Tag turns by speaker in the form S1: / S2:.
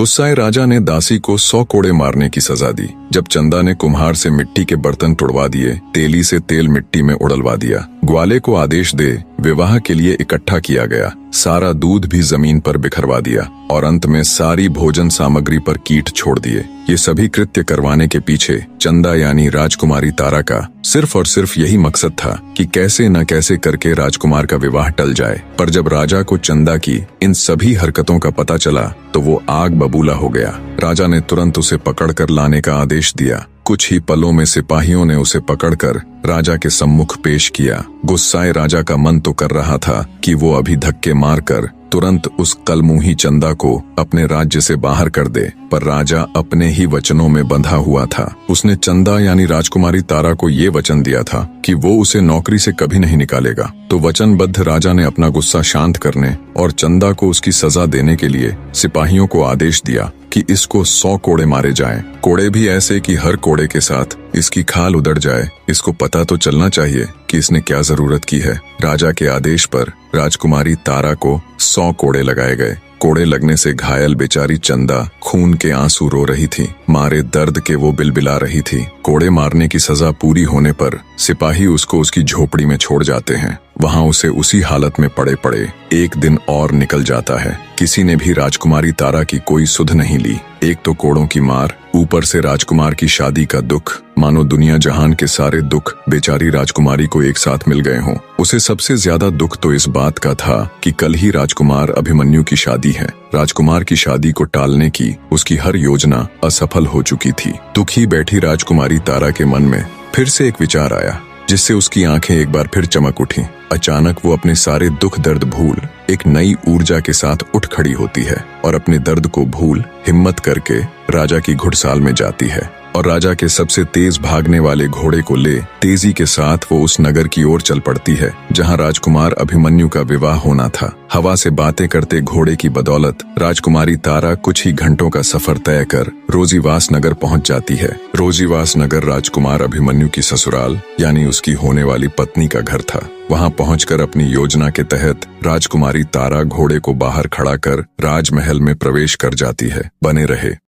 S1: गुस्साए राजा ने दासी को 100 कोड़े मारने की सजा दी। जब चंदा ने कुम्हार से मिट्टी के बर्तन तुड़वा दिए, तेली से तेल मिट्टी में उड़लवा दिया, ग्वाले को आदेश दे विवाह के लिए इकट्ठा किया गया, सारा दूध भी जमीन पर बिखरवा दिया और अंत में सारी भोजन सामग्री पर कीट छोड़ दिए। ये सभी कृत्य करवाने के पीछे चंदा यानी राजकुमारी तारा का सिर्फ और सिर्फ यही मकसद था कि कैसे न कैसे करके राजकुमार का विवाह टल जाए। पर जब राजा को चंदा की इन सभी हरकतों का पता चला तो वो आग बबूला हो गया। राजा ने तुरंत उसे पकड़कर लाने का आदेश दिया। कुछ ही पलों में सिपाहियों ने उसे पकड़कर राजा के सम्मुख पेश किया। गुस्साए राजा का मन तो कर रहा था कि वो अभी धक्के मारकर तुरंत उस कलमुही चंदा को अपने राज्य से बाहर कर दे, पर राजा अपने ही वचनों में बंधा हुआ था। उसने चंदा यानी राजकुमारी तारा को ये वचन दिया था कि वो उसे नौकरी से कभी नहीं निकालेगा। तो वचनबद्ध राजा ने अपना गुस्सा शांत करने और चंदा को उसकी सजा देने के लिए सिपाहियों को आदेश दिया कि इसको 100 कोड़े मारे जाएं। कोड़े भी ऐसे कि हर कोड़े के साथ इसकी खाल उधड़ जाए। इसको पता तो चलना चाहिए कि इसने क्या जरूरत की है। राजा के आदेश पर राजकुमारी तारा को 100 कोड़े लगाए गए। कोड़े लगने से घायल बेचारी चंदा खून के आंसू रो रही थी। मारे दर्द के वो बिलबिला रही थी। कोड़े मारने की सजा पूरी होने पर सिपाही उसको उसकी झोपड़ी में छोड़ जाते हैं। वहां उसे उसी हालत में पड़े पड़े एक दिन और निकल जाता है। किसी ने भी राजकुमारी तारा की कोई सुध नहीं ली। एक तो कोड़ों की मार, ऊपर से राजकुमार की शादी का दुख, मानो दुनिया जहान के सारे दुख बेचारी राजकुमारी को एक साथ मिल गए हों। उसे सबसे ज्यादा दुख तो इस बात का था कि कल ही राजकुमार अभिमन्यु की शादी है। राजकुमार की शादी को टालने की उसकी हर योजना असफल हो चुकी थी। दुखी बैठी राजकुमारी तारा के मन में फिर से एक विचार आया, जिससे उसकी आंखें एक बार फिर चमक उठी। अचानक वो अपने सारे दुख दर्द भूल एक नई ऊर्जा के साथ उठ खड़ी होती है और अपने दर्द को भूल हिम्मत करके राजा की घुड़साल में जाती है और राजा के सबसे तेज भागने वाले घोड़े को ले तेजी के साथ वो उस नगर की ओर चल पड़ती है जहां राजकुमार अभिमन्यु का विवाह होना था। हवा से बातें करते घोड़े की बदौलत राजकुमारी तारा कुछ ही घंटों का सफर तय कर रोजीवास नगर पहुंच जाती है। रोजीवास नगर राजकुमार अभिमन्यु की ससुराल यानी उसकी होने वाली पत्नी का घर था। वहां पहुंचकर अपनी योजना के तहत राजकुमारी तारा घोड़े को बाहर खड़ा कर राजमहल में प्रवेश कर जाती है। बने रहे।